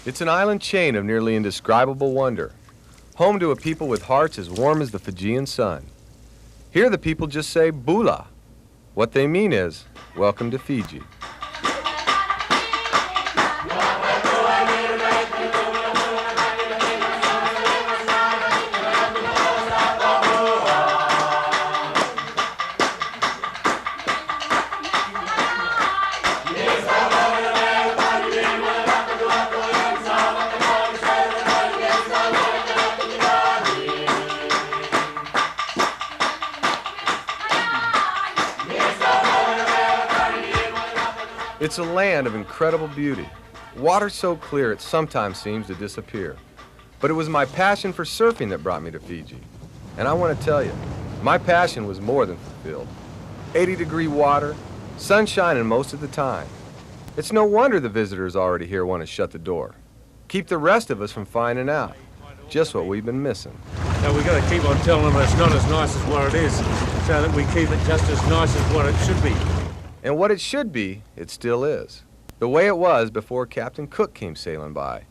It's an island chain of nearly indescribable wonder, home to a people with hearts as warm as the Fijian sun. Here the people just say bula. What they mean is, welcome to Fiji. It's a land of incredible beauty. Water so clear it sometimes seems to disappear. But it was my passion for surfing that brought me to Fiji. And I want to tell you, my passion was more than fulfilled. 80-degree water, sun shining most of the time. It's no wonder the visitors already here want to shut the door. Keep the rest of us from finding out just what we've been missing. Now we've got to keep on telling them it's not as nice as what it is, so that we keep it just as nice as what it should be. And what it should be, it still is. The way it was before Captain Cook came sailing by.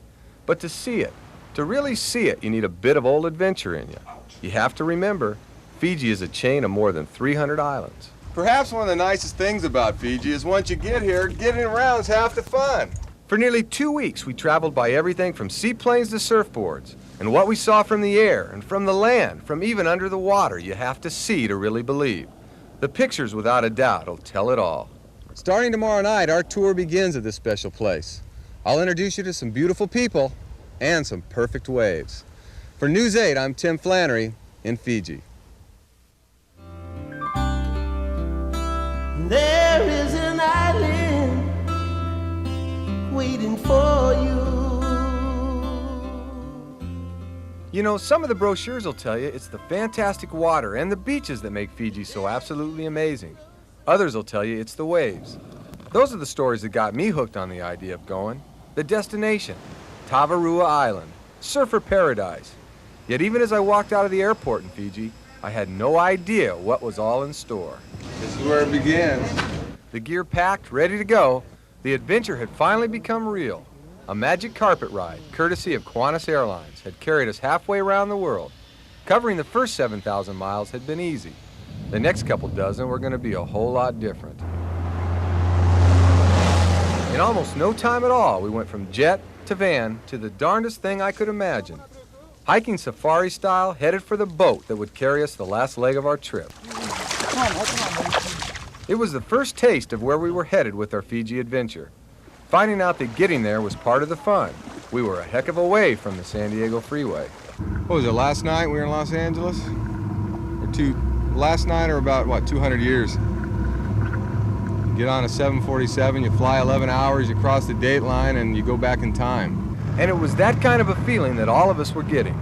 But to see it, to really see it, you need a bit of old adventure in you. You have to remember, Fiji is a chain of more than 300 islands. Perhaps one of the nicest things about Fiji is once you get here, getting around is half the fun. For nearly 2 weeks, we traveled by everything from seaplanes to surfboards. And what we saw from the air and from the land, from even under the water, you have to see to really believe. The pictures, without a doubt, will tell it all. Starting tomorrow night, our tour begins at this special place. I'll introduce you to some beautiful people and some perfect waves. For News 8, I'm Tim Flannery in Fiji. There is an island waiting for you. You know, some of the brochures will tell you it's the fantastic water and the beaches that make Fiji so absolutely amazing. Others will tell you it's the waves. Those are the stories that got me hooked on the idea of going. The destination, Tavarua Island, surfer paradise. Yet even as I walked out of the airport in Fiji, I had no idea what was all in store. This is where it begins. The gear packed, ready to go, the adventure had finally become real. A magic carpet ride, courtesy of Qantas Airlines, had carried us halfway around the world. Covering the first 7,000 miles had been easy. The next couple dozen were going to be a whole lot different. In almost no time at all, we went from jet to van to the darndest thing I could imagine. Hiking safari style, headed for the boat that would carry us the last leg of our trip. It was the first taste of where we were headed with our Fiji adventure. Finding out that getting there was part of the fun. We were a heck of a way from the San Diego freeway. What was it, last night we were in Los Angeles? Last night or about, 200 years? You get on a 747, you fly 11 hours, you cross the date line, and you go back in time. And it was that kind of a feeling that all of us were getting.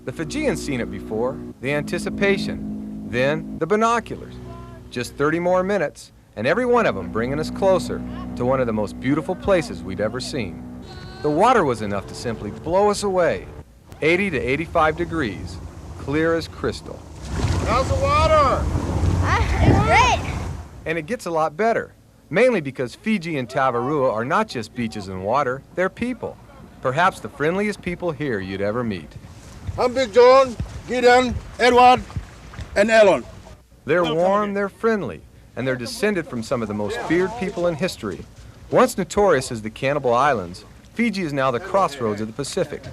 The Fijians seen it before, the anticipation, then the binoculars. Just 30 more minutes, and every one of them bringing us closer to one of the most beautiful places we'd ever seen. The water was enough to simply blow us away. 80 to 85 degrees, clear as crystal. How's the water? It's great. And it gets a lot better, mainly because Fiji and Tavarua are not just beaches and water, they're people. Perhaps the friendliest people here you'd ever meet. I'm Big John, Gideon, Edward, and Ellen. They're warm, they're friendly, and they're descended from some of the most feared people in history. Once notorious as the Cannibal Islands, Fiji is now the crossroads of the Pacific,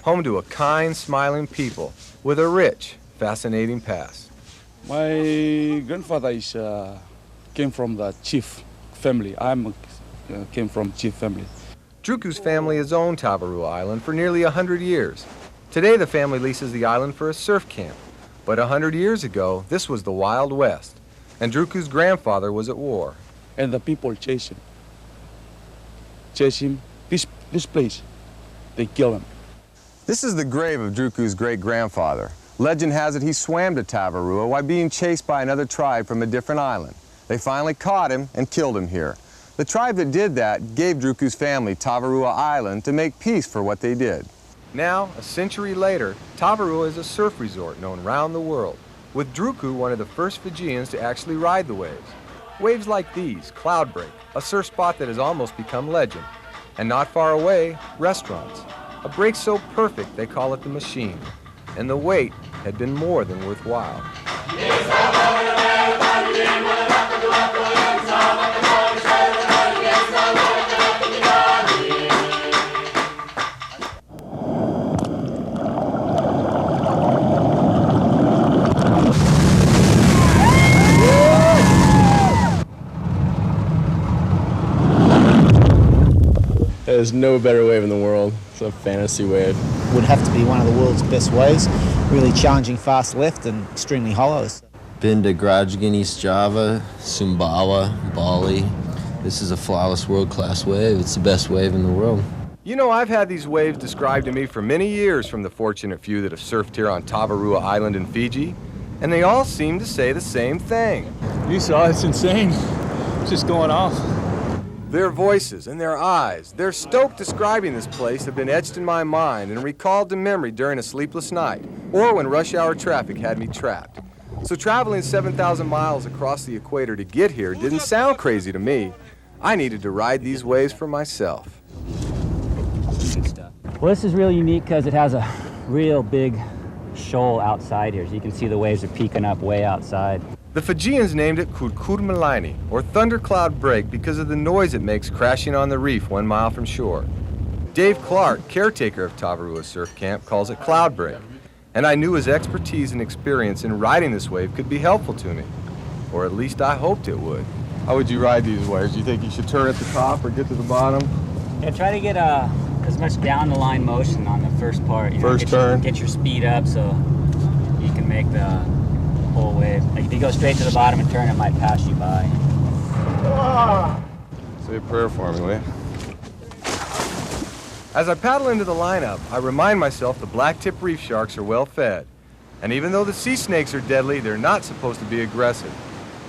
home to a kind, smiling people with a rich, fascinating past. My grandfather came from the chief family. Came from chief family. Druku's family has owned Tavarua Island for nearly 100 years. Today the family leases the island for a surf camp, but 100 years ago this was the Wild West. And Druku's grandfather was at war. And the people chase him. This place, they kill him. This is the grave of Druku's great-grandfather. Legend has it he swam to Tavarua while being chased by another tribe from a different island. They finally caught him and killed him here. The tribe that did that gave Druku's family Tavarua Island to make peace for what they did. Now, a century later, Tavarua is a surf resort known round the world, with Druku one of the first Fijians to actually ride the waves. Waves like these, Cloudbreak, a surf spot that has almost become legend. And not far away, restaurants. A break so perfect they call it the machine. And the wait had been more than worthwhile. There's no better wave in the world. It's a fantasy wave. Would have to be one of the world's best waves. Really challenging fast left and extremely hollows. Been to Grajgan, East Java, Sumbawa, Bali. This is a flawless world-class wave. It's the best wave in the world. You know, I've had these waves described to me for many years from the fortunate few that have surfed here on Tavarua Island in Fiji, and they all seem to say the same thing. You saw it's insane. It's just going off. Their voices and their eyes, their stoke describing this place have been etched in my mind and recalled to memory during a sleepless night, or when rush hour traffic had me trapped. So traveling 7,000 miles across the equator to get here didn't sound crazy to me. I needed to ride these waves for myself. Well, this is really unique because it has a real big shoal outside here. So you can see the waves are peaking up way outside. The Fijians named it Kurkurmalaini, or thundercloud break, because of the noise it makes crashing on the reef 1 mile from shore. Dave Clark, caretaker of Tavarua Surf Camp, calls it cloud break, and I knew his expertise and experience in riding this wave could be helpful to me, or at least I hoped it would. How would you ride these waves? Do you think you should turn at the top or get to the bottom? Yeah, try to get as much down the line motion on the first part. First turn. Get your speed up so you can make the whole wave. Like if you go straight to the bottom and turn, it might pass you by. Say a prayer for me, will you? As I paddle into the lineup, I remind myself the black-tip reef sharks are well fed. And even though the sea snakes are deadly, they're not supposed to be aggressive.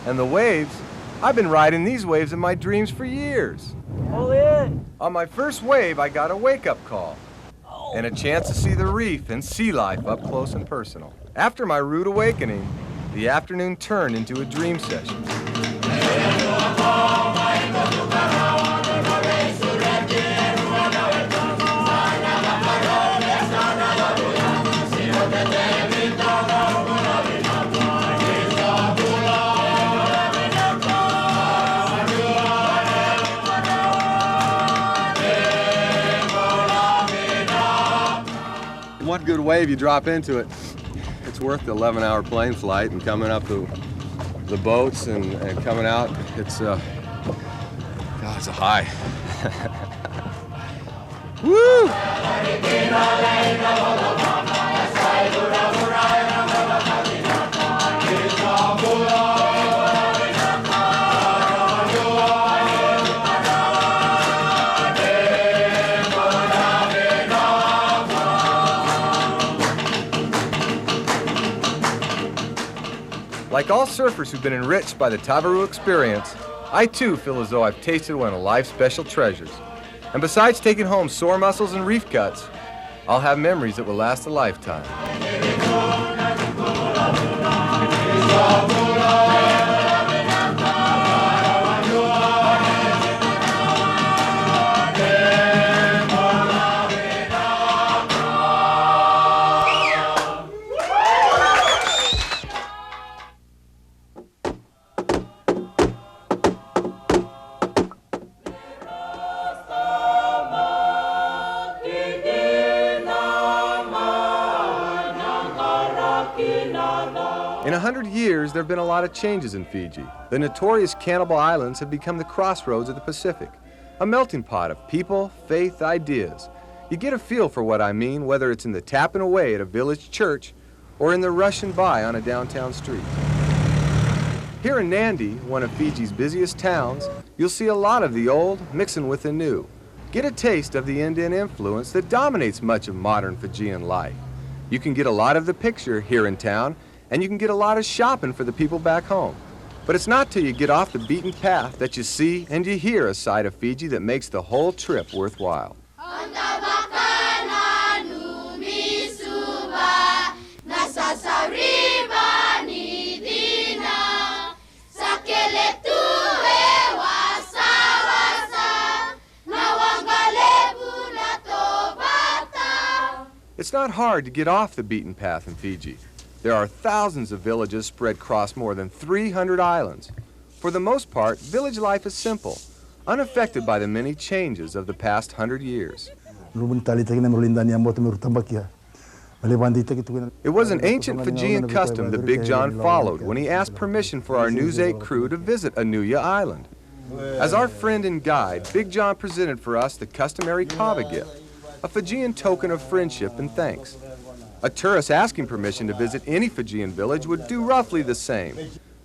And the waves, I've been riding these waves in my dreams for years. Pull in! On my first wave, I got a wake-up call and a chance to see the reef and sea life up close and personal. After my rude awakening, the afternoon turned into a dream session. One good wave, you drop into it. It's worth the 11-hour plane flight and coming up the boats and coming out. It's God, it's a high. Woo! Like all surfers who've been enriched by the Tavarua experience, I too feel as though I've tasted one of life's special treasures. And besides taking home sore muscles and reef cuts, I'll have memories that will last a lifetime. In 100 years, there have been a lot of changes in Fiji. The notorious Cannibal Islands have become the crossroads of the Pacific, a melting pot of people, faith, ideas. You get a feel for what I mean, whether it's in the tapping away at a village church or in the rushing by on a downtown street. Here in Nandi, one of Fiji's busiest towns, you'll see a lot of the old mixing with the new. Get a taste of the Indian influence that dominates much of modern Fijian life. You can get a lot of the picture here in town, and you can get a lot of shopping for the people back home. But it's not till you get off the beaten path that you see and you hear a side of Fiji that makes the whole trip worthwhile. Sakele tuwe wasa wasa na wangale It's not hard to get off the beaten path in Fiji. There are thousands of villages spread across more than 300 islands. For the most part, village life is simple, unaffected by the many changes of the past 100 years. It was an ancient Fijian custom that Big John followed when he asked permission for our News 8 crew to visit Anuya Island. As our friend and guide, Big John presented for us the customary kava gift, a Fijian token of friendship and thanks. A tourist asking permission to visit any Fijian village would do roughly the same,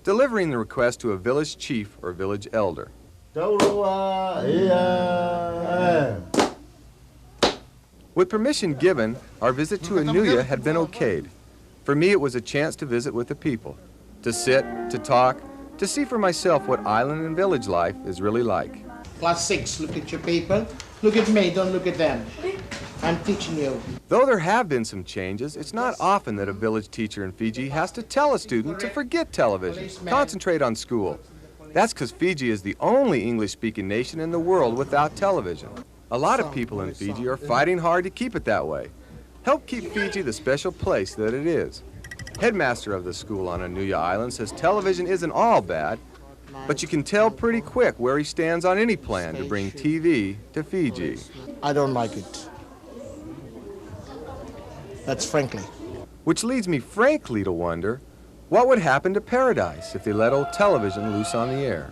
delivering the request to a village chief or village elder. With permission given, our visit to Anuya had been okayed. For me, it was a chance to visit with the people, to sit, to talk, to see for myself what island and village life is really like. Class 6, look at your people. Look at me, don't look at them. I'm teaching you. Though there have been some changes, it's not often that a village teacher in Fiji has to tell a student to forget television, concentrate on school. That's because Fiji is the only English-speaking nation in the world without television. A lot of people in Fiji are fighting hard to keep it that way. Help keep Fiji the special place that it is. Headmaster of the school on Anuya Island says television isn't all bad, but you can tell pretty quick where he stands on any plan to bring TV to Fiji. I don't like it. That's frankly. Which leads me frankly to wonder, what would happen to paradise if they let old television loose on the air?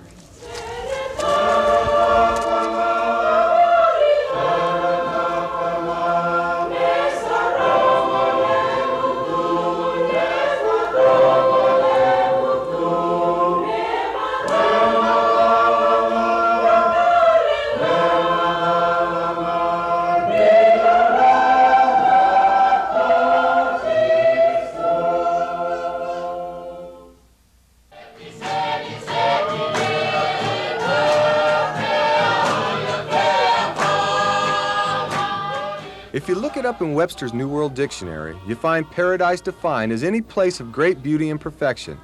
If you look it up in Webster's New World Dictionary, you find paradise defined as any place of great beauty and perfection.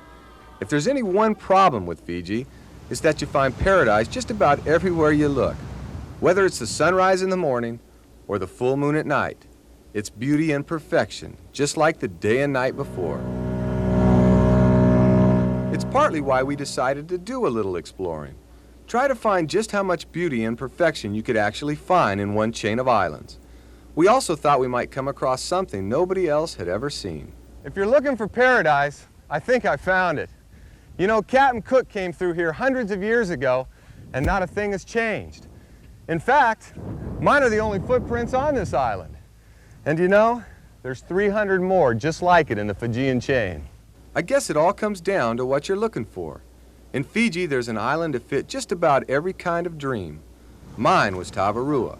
If there's any one problem with Fiji, it's that you find paradise just about everywhere you look. Whether it's the sunrise in the morning or the full moon at night, it's beauty and perfection, just like the day and night before. It's partly why we decided to do a little exploring. Try to find just how much beauty and perfection you could actually find in one chain of islands. We also thought we might come across something nobody else had ever seen. If you're looking for paradise, I think I found it. You know, Captain Cook came through here hundreds of years ago, and not a thing has changed. In fact, mine are the only footprints on this island. And you know, there's 300 more just like it in the Fijian chain. I guess it all comes down to what you're looking for. In Fiji, there's an island to fit just about every kind of dream. Mine was Tavarua,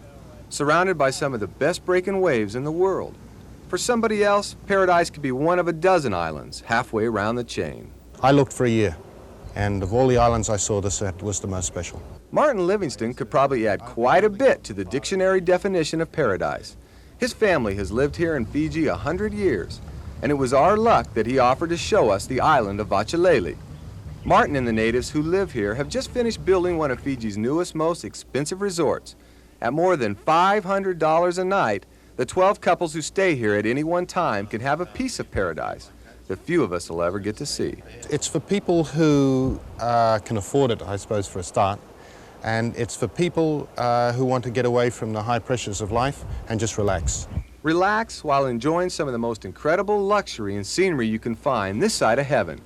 surrounded by some of the best breaking waves in the world. For somebody else, paradise could be one of a dozen islands halfway around the chain. I looked for a year, and of all the islands I saw, this was the most special. Martin Livingston could probably add quite a bit to the dictionary definition of paradise. His family has lived here in Fiji 100 years, and it was our luck that he offered to show us the island of Vachaleli. Martin and the natives who live here have just finished building one of Fiji's newest, most expensive resorts. At more than $500 a night, the 12 couples who stay here at any one time can have a piece of paradise that few of us will ever get to see. It's for people who can afford it, I suppose, for a start. And it's for people who want to get away from the high pressures of life and just relax. Relax while enjoying some of the most incredible luxury and scenery you can find this side of heaven.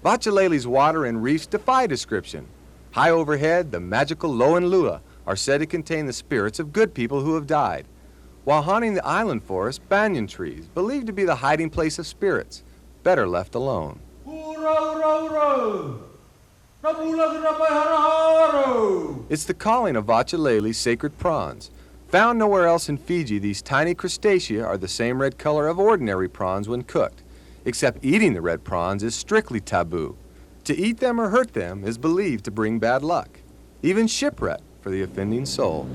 Vachaleli's water and reefs defy description. High overhead, the magical Loenlua are said to contain the spirits of good people who have died, while haunting the island forest, banyan trees, believed to be the hiding place of spirits, better left alone. It's the calling of Vachaleli's sacred prawns. Found nowhere else in Fiji, these tiny crustacea are the same red color of ordinary prawns when cooked, except eating the red prawns is strictly taboo. To eat them or hurt them is believed to bring bad luck, even shipwreck for the offending soul.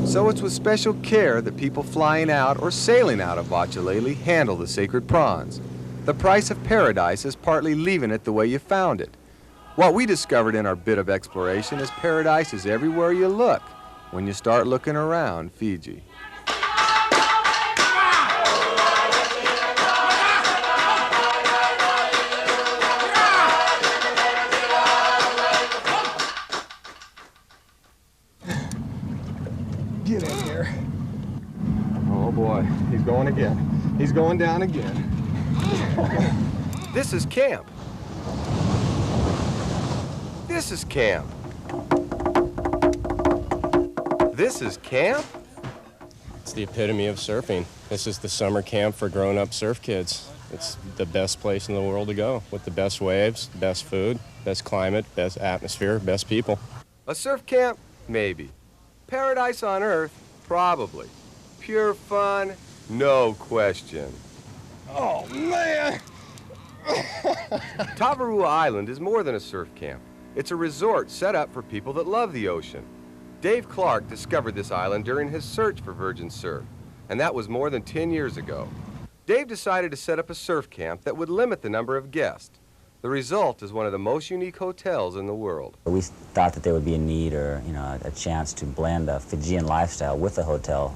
So it's with special care that people flying out or sailing out of Vachaleli handle the sacred prawns. The price of paradise is partly leaving it the way you found it. What we discovered in our bit of exploration is paradise is everywhere you look when you start looking around Fiji. going again. He's going down again. This is camp. This is camp. This is camp? It's the epitome of surfing. This is the summer camp for grown-up surf kids. It's the best place in the world to go, with the best waves, best food, best climate, best atmosphere, best people. A surf camp? Maybe. Paradise on Earth? Probably. Pure fun? No question. Oh, man! Tavarua Island is more than a surf camp. It's a resort set up for people that love the ocean. Dave Clark discovered this island during his search for virgin surf, and that was more than 10 years ago. Dave decided to set up a surf camp that would limit the number of guests. The result is one of the most unique hotels in the world. We thought that there would be a need or, a chance to blend a Fijian lifestyle with a hotel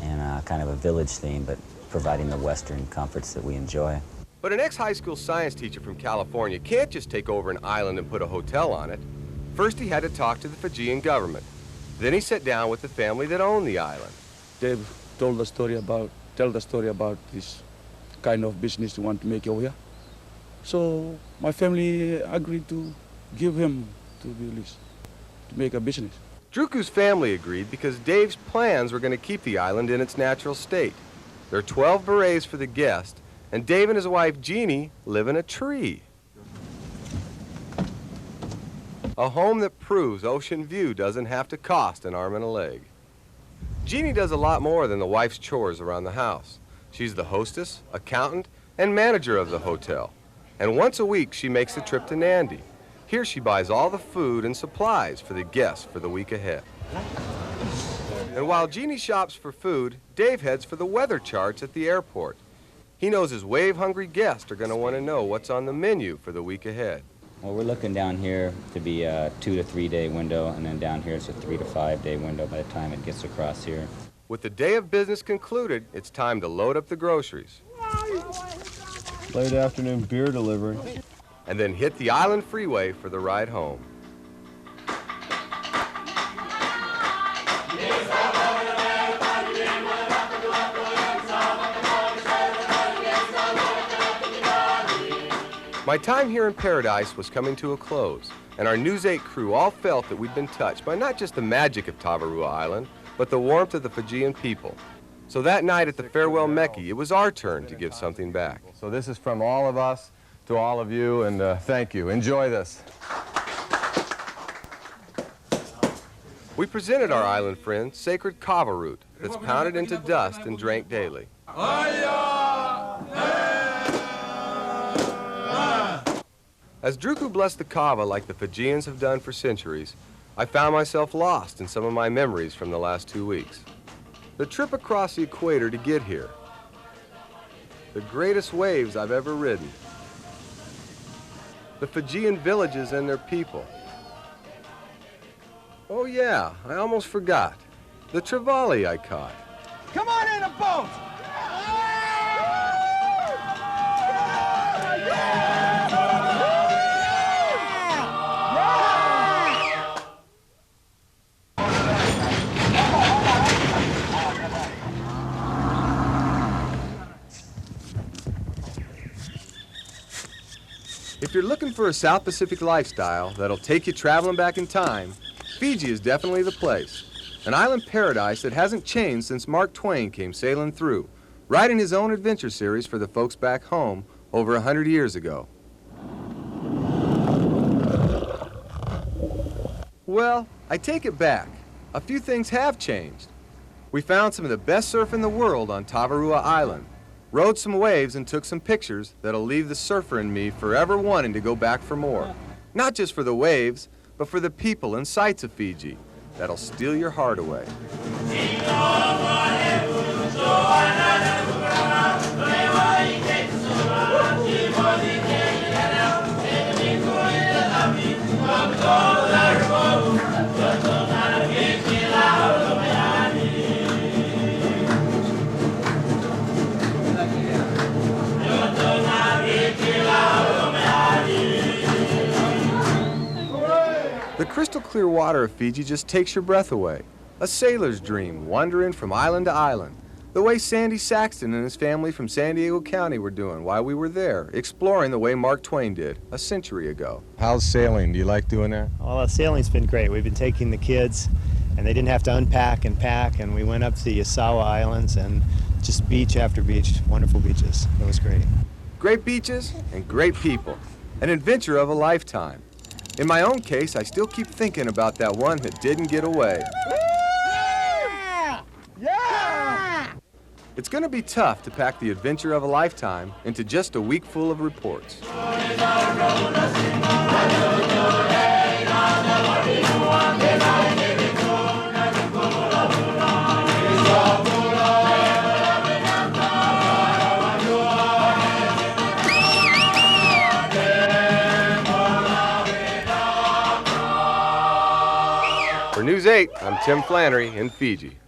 and kind of a village theme, but providing the Western comforts that we enjoy. But an ex-high school science teacher from California can't just take over an island and put a hotel on it. First, he had to talk to the Fijian government. Then he sat down with the family that owned the island. Dave tell the story about this kind of business you want to make over here. So my family agreed to give him to the lease, to make a business. Druku's family agreed because Dave's plans were going to keep the island in its natural state. There are 12 berets for the guest, and Dave and his wife Jeannie live in a tree. A home that proves ocean view doesn't have to cost an arm and a leg. Jeannie does a lot more than the wife's chores around the house. She's the hostess, accountant, and manager of the hotel. And once a week, she makes the trip to Nandi. Here she buys all the food and supplies for the guests for the week ahead. And while Jeannie shops for food, Dave heads for the weather charts at the airport. He knows his wave-hungry guests are going to want to know what's on the menu for the week ahead. Well, we're looking down here to be a 2 to 3 day window, and then down here it's a 3 to 5 day window by the time it gets across here. With the day of business concluded, it's time to load up the groceries. Late afternoon beer delivery. And then hit the island freeway for the ride home. My time here in Paradise was coming to a close, and our News 8 crew all felt that we'd been touched by not just the magic of Tavarua Island, but the warmth of the Fijian people. So that night at the Farewell Mecca, it was our turn to give something back. So this is from all of us to all of you, and thank you. Enjoy this. We presented our island friends sacred kava root that's pounded into dust and drank daily. As Druku blessed the kava like the Fijians have done for centuries, I found myself lost in some of my memories from the last 2 weeks. The trip across the equator to get here. The greatest waves I've ever ridden. The Fijian villages and their people. Oh yeah, I almost forgot. The trevally I caught. Come on in a boat! If you're looking for a South Pacific lifestyle that'll take you traveling back in time, Fiji is definitely the place. An island paradise that hasn't changed since Mark Twain came sailing through, writing his own adventure series for the folks back home over 100 years ago. Well, I take it back. A few things have changed. We found some of the best surf in the world on Tavarua Island, rode some waves and took some pictures that'll leave the surfer in me forever wanting to go back for more. Not just for the waves, but for the people and sights of Fiji that'll steal your heart away. The crystal clear water of Fiji just takes your breath away. A sailor's dream, wandering from island to island. The way Sandy Saxton and his family from San Diego County were doing while we were there, exploring the way Mark Twain did a century ago. How's sailing? Do you like doing that? Well, sailing's been great. We've been taking the kids, and they didn't have to unpack and pack, and we went up to the Yasawa Islands, and just beach after beach, wonderful beaches. It was great. Great beaches and great people. An adventure of a lifetime. In my own case, I still keep thinking about that one that didn't get away. Yeah! It's going to be tough to pack the adventure of a lifetime into just a week full of reports. For News 8, I'm Tim Flannery in Fiji.